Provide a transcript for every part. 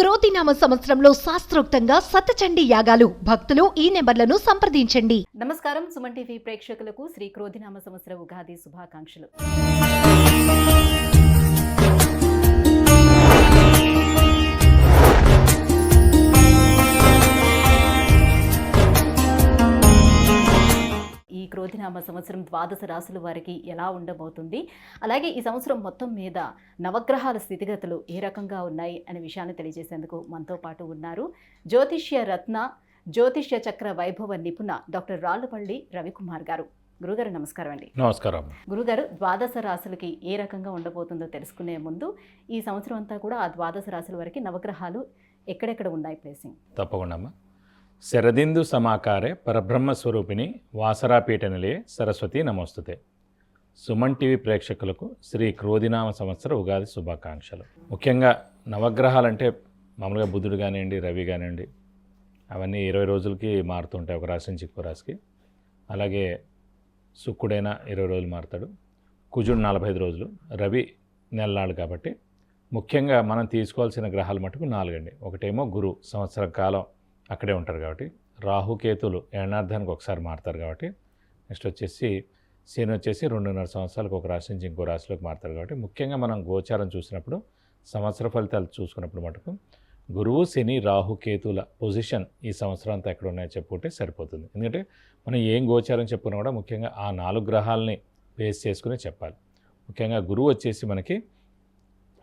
క్రోధినామ సంవత్సరంలో శాస్త్రోక్తంగా సతచండీ యాగాలు. భక్తులు ఈ నెంబర్లను సంప్రదించండి. నమస్కారం. సుమన్ టీవీ ప్రేక్షకులకు శ్రీ క్రోధినామ సంవత్సర ఉగాది శుభాకాంక్షలు. ఈ క్రోధినామ సంవత్సరం ద్వాదశ రాశుల వారికి ఎలా ఉండబోతుంది, అలాగే ఈ సంవత్సరం మొత్తం మీద నవగ్రహాల స్థితిగతులు ఏ రకంగా ఉన్నాయి అనే విషయాన్ని తెలియజేసేందుకు మనతో పాటు ఉన్నారు జ్యోతిష్య రత్న, జ్యోతిష్య చక్ర వైభవ నిపుణ డాక్టర్ రాళ్లపల్లి రవికుమార్ గారు. గురుగారు నమస్కారం అండి. నమస్కారం. గురుగారు, ద్వాదశ రాశులకి ఏ రకంగా ఉండబోతుందో తెలుసుకునే ముందు ఈ సంవత్సరం అంతా కూడా ఆ ద్వాదశ రాశుల వరకు నవగ్రహాలు ఎక్కడెక్కడ ఉన్నాయి ప్లేసింగ్? తప్పకుండా అమ్మా. శరదిందు సమాకారే పరబ్రహ్మ స్వరూపిణి వాసరాపీఠ నిలయే సరస్వతి నమోస్తుతే. సుమన్ టీవీ ప్రేక్షకులకు శ్రీ క్రోధినామ సంవత్సర ఉగాది శుభాకాంక్షలు. ముఖ్యంగా నవగ్రహాలంటే మామూలుగా బుధుడు కానివ్వండి, రవి కానివ్వండి, అవన్నీ 20 రోజులకి మారుతుంటాయి ఒక రాశి నుంచి ఇంకో రాశికి. అలాగే శుక్రుడైనా 20 రోజులు మారుతాడు, కుజుడు 45 రోజులు, రవి నెలనాడు. కాబట్టి ముఖ్యంగా మనం తీసుకోవాల్సిన గ్రహాలు మటుకు 4 అండి. ఒకటేమో గురు, సంవత్సరం కాలం అక్కడే ఉంటారు కాబట్టి. రాహుకేతులు ఏడార్థానికి ఒకసారి మారుతారు కాబట్టి. నెక్స్ట్ వచ్చేసి శని వచ్చేసి 2.5 సంవత్సరాలకు ఒక రాశి నుంచి ఇంకో రాశిలోకి మారుతారు కాబట్టి. ముఖ్యంగా మనం గోచారం చూసినప్పుడు, సంవత్సర ఫలితాలు చూసుకున్నప్పుడు మటుకు గురువు, శని, రాహుకేతుల పొజిషన్ ఈ సంవత్సరం అంతా ఎక్కడ ఉన్నాయో చెప్పుకుంటే సరిపోతుంది. ఎందుకంటే మనం ఏం గోచారం చెప్పుకున్నా కూడా ముఖ్యంగా ఆ 4 గ్రహాలని బేస్ చేసుకుని చెప్పాలి. ముఖ్యంగా గురువు వచ్చేసి మనకి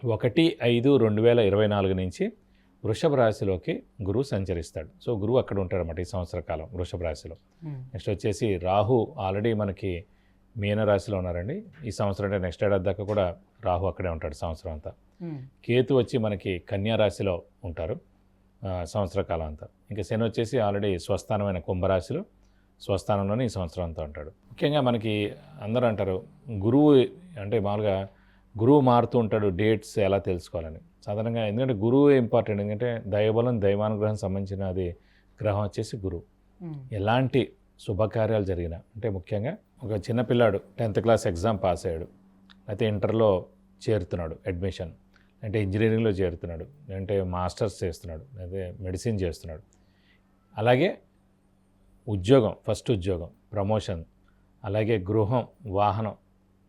1/5/2024 నుంచి వృషభ రాశిలోకి గురువు సంచరిస్తాడు. సో గురువు అక్కడ ఉంటాడన్నమాట ఈ సంవత్సర కాలం వృషభ రాశిలో. నెక్స్ట్ వచ్చేసి రాహు ఆల్రెడీ మనకి మీన రాశిలో ఉన్నారండి ఈ సంవత్సరం. అంటే నెక్స్ట్ ఏడాది దాకా కూడా రాహు అక్కడే ఉంటాడు సంవత్సరం అంతా. కేతు వచ్చి మనకి కన్యా రాశిలో ఉంటారు సంవత్సర కాలం అంతా. ఇంకా శని వచ్చేసి ఆల్రెడీ స్వస్థానమైన కుంభరాశిలో స్వస్థానంలోనే ఈ సంవత్సరం అంతా ఉంటాడు. ముఖ్యంగా మనకి అందరూ అంటారు గురువు అంటే మామూలుగా గురువు మారుతూ ఉంటాడు, డేట్స్ ఎలా తెలుసుకోవాలని. సాధారణంగా ఎందుకంటే గురువు ఇంపార్టెంట్. ఎందుకంటే దైవబలం, దైవానుగ్రహం సంబంధించిన అది గ్రహం వచ్చేసి గురువు. ఎలాంటి శుభకార్యాలు జరిగినా, అంటే ముఖ్యంగా ఒక చిన్నపిల్లాడు 10th క్లాస్ ఎగ్జామ్ పాస్ అయ్యాడు, అయితే ఇంటర్లో చేరుతున్నాడు, అడ్మిషన్ అంటే ఇంజనీరింగ్లో చేరుతున్నాడు, అంటే మాస్టర్స్ చేస్తున్నాడు, అయితే మెడిసిన్ చేస్తున్నాడు. అలాగే ఉద్యోగం, ఫస్ట్ ఉద్యోగం, ప్రమోషన్, అలాగే గృహం, వాహనం,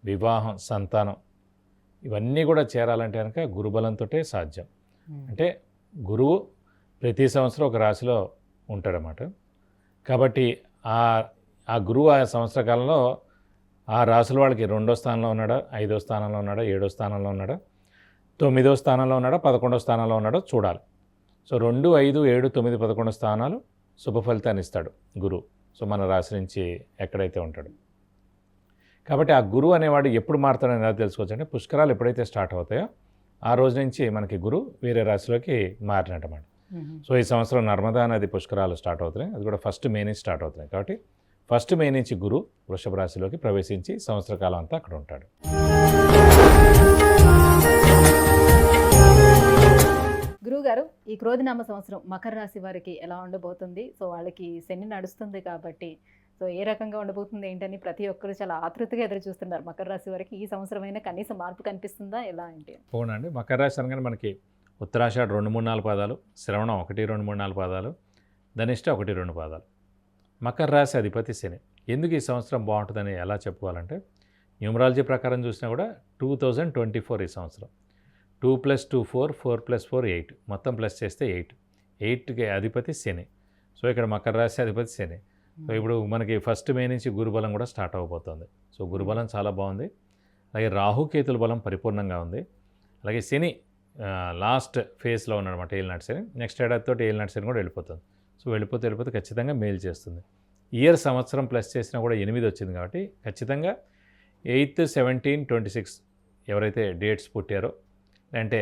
వివాహం, సంతానం, ఇవన్నీ కూడా చేరాలంటే కనుక గురుబలంతో సాధ్యం. అంటే గురువు ప్రతి సంవత్సరం ఒక రాశిలో ఉంటాడన్నమాట. కాబట్టి ఆ గురువు ఆ సంవత్సర కాలంలో ఆ రాశుల వాళ్ళకి 2వ స్థానంలో ఉన్నాడా, 5వ స్థానంలో ఉన్నాడా, 7వ స్థానంలో ఉన్నాడా, 9వ స్థానంలో ఉన్నాడా, 11వ స్థానంలో ఉన్నాడో చూడాలి. సో 2, 5, 7, 9, 11 స్థానాలు శుభ ఫలితాన్ని ఇస్తాడు గురువు. సో మన రాశి నుంచి ఎక్కడైతే ఉంటాడు. కాబట్టి ఆ గురువు అనేవాడు ఎప్పుడు మారుతాడని ఎలా తెలుసుకోవచ్చు అంటే పుష్కరాలు ఎప్పుడైతే స్టార్ట్ అవుతాయో ఆ రోజు నుంచి మనకి గురువు వేరే రాశిలోకి మారినట్టమాట. సో ఈ సంవత్సరం నర్మదా నది పుష్కరాలు స్టార్ట్ అవుతున్నాయి, అది కూడా 1 మే నుంచి స్టార్ట్ అవుతున్నాయి. కాబట్టి 1 మే నుంచి గురువు వృషభ రాశిలోకి ప్రవేశించి సంవత్సర కాలం అంతా అక్కడ ఉంటాడు. గురువుగారు, ఈ క్రోధినామ సంవత్సరం మకర రాశి వారికి ఎలా ఉండబోతుంది? సో వాళ్ళకి శని నడుస్తుంది కాబట్టి సో ఏ రకంగా ఉండబోతుంది ఏంటని ప్రతి ఒక్కరు చాలా ఆతృతగా ఎదురు చూస్తున్నారు. మకర రాశి వారికి ఈ సంవత్సరం అయినా కనీసం మార్పు కనిపిస్తుందా, ఎలా ఏంటి? అవునండి. మకర రాశి అనగానే మనకి ఉత్తరాషాఢ 2, 3, 4 పాదాలు, శ్రవణం 1, 2, 3, 4 పాదాలు, ధనిష్ట 1, 2 పాదాలు. మకర రాశి అధిపతి శని. ఎందుకు ఈ సంవత్సరం బాగుంటుందని ఎలా చెప్పుకోవాలంటే న్యూమరాలజీ ప్రకారం చూసినా కూడా 2024 ఈ సంవత్సరం 2 + 2 4, 4 + 4 8, మొత్తం ప్లస్ చేస్తే 8కి అధిపతి శని. సో ఇక్కడ మకర రాశి అధిపతి శని. సో ఇప్పుడు మనకి 1 మే నుంచి గురుబలం కూడా స్టార్ట్ అవ్వబోతుంది. సో గురుబలం చాలా బాగుంది. అలాగే రాహుకేతుల బలం పరిపూర్ణంగా ఉంది. అలాగే శని లాస్ట్ ఫేజ్లో ఉన్నాడన్నమాట, ఏలినాటి శని. నెక్స్ట్ ఏడాదితో ఏలినాటి శని కూడా వెళ్ళిపోతుంది. సో వెళ్ళిపోతే ఖచ్చితంగా మేలు చేస్తుంది. ఇయర్ సంవత్సరం ప్లస్ చేసినా కూడా 8 వచ్చింది కాబట్టి ఖచ్చితంగా 8, 17, 26 ఎవరైతే డేట్స్ పుట్టారో, అంటే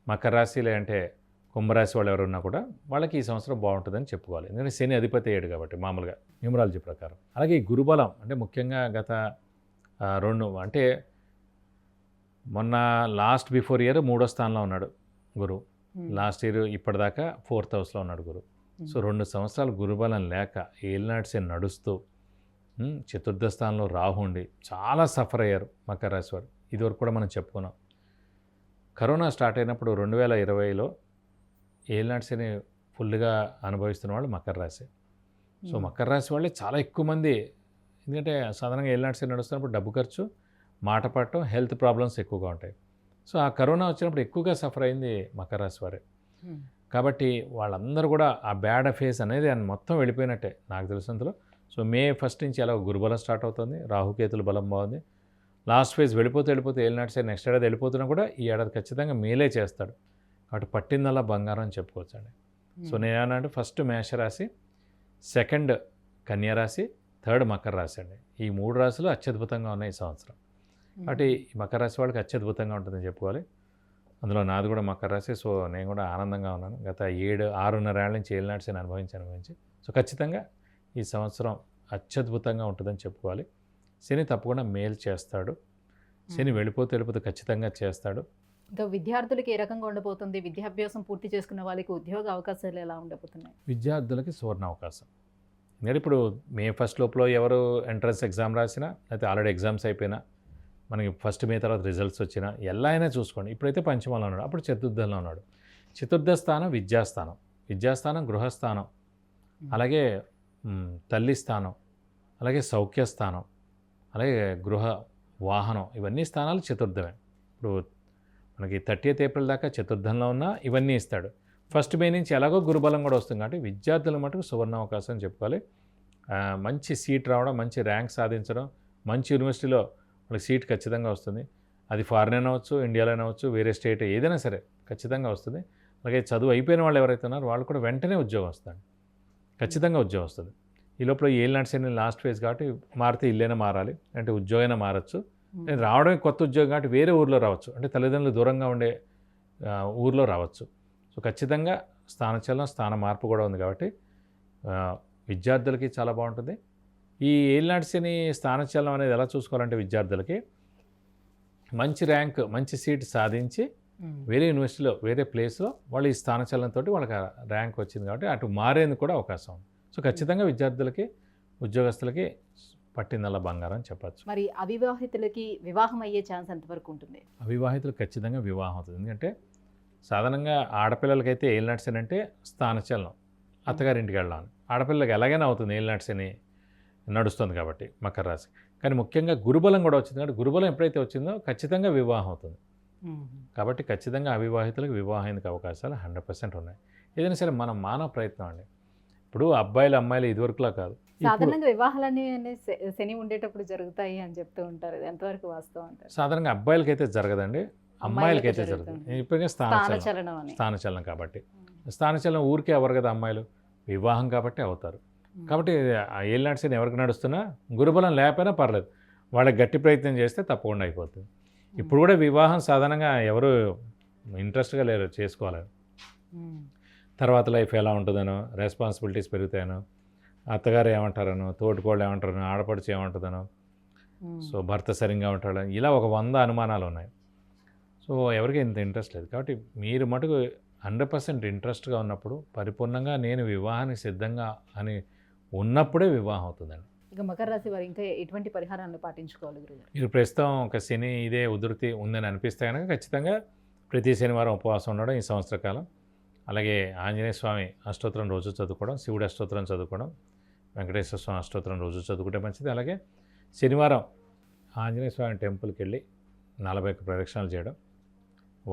మకర రాశి లేదంటే కుంభరాశి వాళ్ళు ఎవరున్నా కూడా వాళ్ళకి ఈ సంవత్సరం బాగుంటుందని చెప్పుకోవాలి. ఎందుకంటే శని అధిపతి అయ్యాడు కాబట్టి మామూలుగా న్యూమరాలజీ ప్రకారం. అలాగే ఈ గురుబలం అంటే ముఖ్యంగా గత 2 అంటే మొన్న లాస్ట్ బిఫోర్ ఇయర్ 3వ స్థానంలో ఉన్నాడు గురువు. లాస్ట్ ఇయర్ ఇప్పటిదాకా 4th హౌస్లో ఉన్నాడు గురువు. సో 2 సంవత్సరాలు గురుబలం లేక ఏలినాటి శని నడుస్తూ చతుర్థ స్థానంలో రాహు ఉండి చాలా సఫర్ అయ్యారు మకర రాశి వారు. ఇదివరకు కూడా మనం చెప్పుకున్నాం. కరోనా స్టార్ట్ అయినప్పుడు 2020లో ఏలినాటి శని ఫుల్గా అనుభవిస్తున్న వాళ్ళు మకర రాశి. సో మకర రాశి వాళ్ళే చాలా ఎక్కువ మంది, ఎందుకంటే సాధారణంగా ఏలినాటి శని నడుస్తున్నప్పుడు డబ్బు ఖర్చు, మాట పడటం, హెల్త్ ప్రాబ్లమ్స్ ఎక్కువగా ఉంటాయి. సో ఆ కరోనా వచ్చినప్పుడు ఎక్కువగా సఫర్ అయింది మకర రాశి వారే. కాబట్టి వాళ్ళందరూ కూడా ఆ బ్యాడ్ ఫేజ్ అనేది మొత్తం వెళ్ళిపోయినట్టే నాకు తెలిసినంతలో. సో మే 1 నుంచి ఎలా గురుబలం స్టార్ట్ అవుతుంది, రాహుకేతుల బలం బాగుంది. లాస్ట్ ఫేజ్ వెళ్ళిపోతే ఏలినాటి శని నెక్స్ట్ ఏడాది వెళ్ళిపోతున్నా కూడా ఈ ఏడాది ఖచ్చితంగా మేలే చేస్తాడు. కాబట్టి పట్టిందల్లా బంగారం అని చెప్పుకోవచ్చండి. సో నేనేమంటే ఫస్ట్ మేషరాశి, సెకండ్ కన్యారాశి, థర్డ్ మకర రాశి అండి. ఈ 3 రాశులు అత్యద్భుతంగా ఉన్నాయి ఈ సంవత్సరం. కాబట్టి ఈ మకర రాశి వాళ్ళకి అత్యద్భుతంగా ఉంటుందని చెప్పుకోవాలి. అందులో నాది కూడా మకర రాశి. సో నేను కూడా ఆనందంగా ఉన్నాను. గత 6.5 ఏళ్ళ నుంచి ఏలినాటి శని అనుభవించి సో ఖచ్చితంగా ఈ సంవత్సరం అత్యద్భుతంగా ఉంటుందని చెప్పుకోవాలి. శని తప్పకుండా మేలు చేస్తాడు. శని వెళ్ళిపోతే ఖచ్చితంగా చేస్తాడు. ఇంకా విద్యార్థులకి ఏ రకంగా ఉండబోతుంది? విద్యాభ్యాసం పూర్తి చేసుకున్న వాళ్ళకి ఉద్యోగ అవకాశాలు ఎలా ఉండబోతున్నాయి? విద్యార్థులకి సువర్ణ అవకాశం. ఎందుకంటే ఇప్పుడు మే 1 లోపల ఎవరు ఎంట్రన్స్ ఎగ్జామ్ రాసినా, లేకపోతే ఆల్రెడీ ఎగ్జామ్స్ అయిపోయినా, మనకి 1 మే తర్వాత రిజల్ట్స్ వచ్చినా ఎలా అయినా చూసుకోండి. ఇప్పుడైతే పంచమంలో ఉన్నాడు, అప్పుడు చతుర్థంలో ఉన్నాడు. చతుర్థ స్థానం విద్యాస్థానం గృహస్థానం, అలాగే తల్లి స్థానం, అలాగే సౌఖ్యస్థానం, అలాగే గృహ వాహనం, ఇవన్నీ స్థానాలు చతుర్థమే. ఇప్పుడు మనకి 30th ఏప్రిల్ దాకా చతుర్థంలో ఉన్న ఇవన్నీ ఇస్తాడు. 1 మే నుంచి ఎలాగో గురుబలం కూడా వస్తుంది. కాబట్టి విద్యార్థుల మటుకు సువర్ణ అవకాశం అని చెప్పుకోవాలి. మంచి సీట్ రావడం, మంచి ర్యాంక్ సాధించడం, మంచి యూనివర్సిటీలో వాళ్ళకి సీట్ ఖచ్చితంగా వస్తుంది. అది ఫారిన్ అవ్వచ్చు, ఇండియాలో అవ్వచ్చు, వేరే స్టేట్ ఏదైనా సరే ఖచ్చితంగా వస్తుంది. అలాగే చదువు అయిపోయిన వాళ్ళు ఎవరైతే ఉన్నారో వాళ్ళు కూడా వెంటనే ఉద్యోగం వస్తుంది, ఖచ్చితంగా ఉద్యోగం వస్తుంది. ఈ లోపల ఏలినాటి శని లాస్ట్ ఫేజ్ కాబట్టి మారితే ఇల్లైనా మారాలి, అంటే ఉద్యోగమైనా మారచ్చు. రావడమే కొత్త ఉద్యోగం కాబట్టి వేరే ఊర్లో రావచ్చు, అంటే తల్లిదండ్రులు దూరంగా ఉండే ఊర్లో రావచ్చు. సో ఖచ్చితంగా స్థాన మార్పు కూడా ఉంది. కాబట్టి విద్యార్థులకి చాలా బాగుంటుంది. ఈ ఏలినాటి శని స్థానచలనం అనేది ఎలా చూసుకోవాలంటే విద్యార్థులకి మంచి ర్యాంక్, మంచి సీట్ సాధించి వేరే యూనివర్సిటీలో, వేరే ప్లేస్లో వాళ్ళు ఈ స్థానచలనంతో వాళ్ళకి ర్యాంక్ వచ్చింది కాబట్టి అటు మారేందుకు కూడా అవకాశం ఉంది. సో ఖచ్చితంగా విద్యార్థులకి, ఉద్యోగస్తులకి పట్టిందల్లా బంగారం అని చెప్పచ్చు. మరి అవివాహితులకి వివాహం అయ్యే ఛాన్స్ ఎంతవరకు ఉంటుంది? అవివాహితులకు ఖచ్చితంగా వివాహం అవుతుంది. ఎందుకంటే సాధారణంగా ఆడపిల్లలకైతే ఏలినాటి శని అంటే స్థానచలనం, అత్తగారింటికి వెళ్ళాలి. ఆడపిల్లలకి ఎలాగైనా అవుతుంది, ఏలినాటి శని నడుస్తుంది కాబట్టి మకర రాశి. కానీ ముఖ్యంగా గురుబలం కూడా వచ్చింది కాబట్టి గురుబలం ఎప్పుడైతే వచ్చిందో ఖచ్చితంగా వివాహం అవుతుంది. కాబట్టి ఖచ్చితంగా అవివాహితులకు వివాహానికి అవకాశాలు 100% ఉన్నాయి. ఏదైనా సరే మనం మానవ ప్రయత్నం అండి. ఇప్పుడు అబ్బాయిలు అమ్మాయిలు ఇదివరకులా కాదు. సాధారణంగా వివాహాలన్నీ శని ఉండేటప్పుడు జరుగుతాయి అని చెప్తూ ఉంటారు, ఎంతవరకు వాస్తవం అంటారు? సాధారణంగా అబ్బాయిలకైతే జరగదండి, అమ్మాయిలకైతే జరుగుతుంది. ఇప్పటికే స్థానచలనం కాబట్టి స్థానచలనం ఊరికే అవ్వరు కదా అమ్మాయిలు, వివాహం కాబట్టి అవుతారు. కాబట్టి ఏలినాటి శని ఎవరికి నడుస్తున్నా గురుబలం లేకపోయినా పర్లేదు, వాళ్ళకి గట్టి ప్రయత్నం చేస్తే తప్పకుండా అయిపోతుంది. ఇప్పుడు కూడా వివాహం సాధారణంగా ఎవరు ఇంట్రెస్ట్గా లేరు చేసుకోవాలని. తర్వాత లైఫ్ ఎలా ఉంటుందనో, రెస్పాన్సిబిలిటీస్ పెరుగుతాయనో, అత్తగారు ఏమంటారనో, తోటికోళ్ళు ఏమంటారనో, ఆడపడుచు ఏమంటుందనో, సో భర్త సరిగ్గా ఉంటాడని, ఇలా ఒక 100 అనుమానాలు ఉన్నాయి. సో ఎవరికి ఇంత ఇంట్రెస్ట్ లేదు. కాబట్టి మీరు మటుకు 100% ఇంట్రెస్ట్గా ఉన్నప్పుడు, పరిపూర్ణంగా నేను వివాహానికి సిద్ధంగా అని ఉన్నప్పుడే వివాహం అవుతుందండి. ఇక మకర రాశి వారు ఇంకా ఎటువంటి పరిహారాలను పాటించుకోవాలి గురుగారు? మీరు ప్రస్తుతం ఒక శని ఇదే ఉధృతి ఉందని అనిపిస్తే కనుక ఖచ్చితంగా ప్రతి శనివారం ఉపవాసం ఉండడం ఈ సంవత్సర కాలం. అలాగే ఆంజనేయ స్వామి అష్టోత్తరం రోజు చదువుకోవడం, శివుడు అష్టోత్తరం చదువుకోవడం, వెంకటేశ్వర స్వామి అష్టోత్తరం రోజు చదువుకుంటే మంచిది. అలాగే శనివారం ఆంజనేయ స్వామి టెంపుల్కి వెళ్ళి 41 ప్రదక్షిణాలు చేయడం,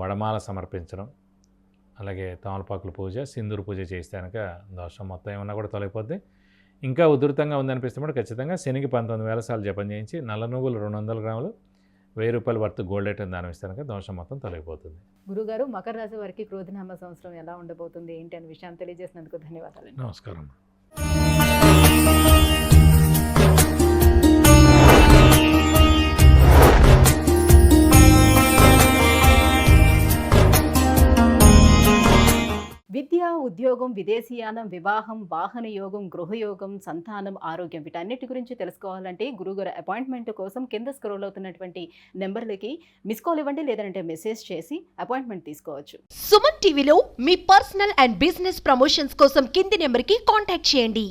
వడమాల సమర్పించడం, అలాగే తమలపాకుల పూజ, సింధూరు పూజ చేస్తే కనుక దోషం మొత్తం ఏమన్నా కూడా తొలగిపోద్ది. ఇంకా ఉధృతంగా ఉందనిపిస్తే ఖచ్చితంగా శనికి 19,000 సార్లు జపం చేయించి నల్ల నువ్వులు 200 గ్రాములు 1000 రూపాయల వర్త్ గోల్డ్ ఐటమ్ దానం ఇస్తే కనుక దోషం మొత్తం తొలగిపోతుంది. గురుగారు, మకర రాశి వారికి క్రోధనామ సంవత్సరం ఎలా ఉండబోతుంది ఏంటి అనే విషయాన్ని తెలియజేసినందుకు ధన్యవాదాలు. నమస్కారం. విద్య, ఉద్యోగం, విదేశీయానం, వివాహం, వాహన యోగం, గృహయోగం, సంతానం, ఆరోగ్యం, వీటన్నిటి గురించి తెలుసుకోవాలంటే గురుగారు అపాయింట్మెంట్ కోసం కింద స్క్రోల్ అవుతున్నటువంటి నెంబర్లకి మిస్ కాల్ ఇవ్వండి, లేదంటే మెసేజ్ చేసి అపాయింట్మెంట్ తీసుకోవచ్చు. సుమన్ టీవీలో మీ పర్సనల్ అండ్ బిజినెస్ ప్రమోషన్స్ కోసం కింది నెంబర్కి కాంటాక్ట్ చేయండి.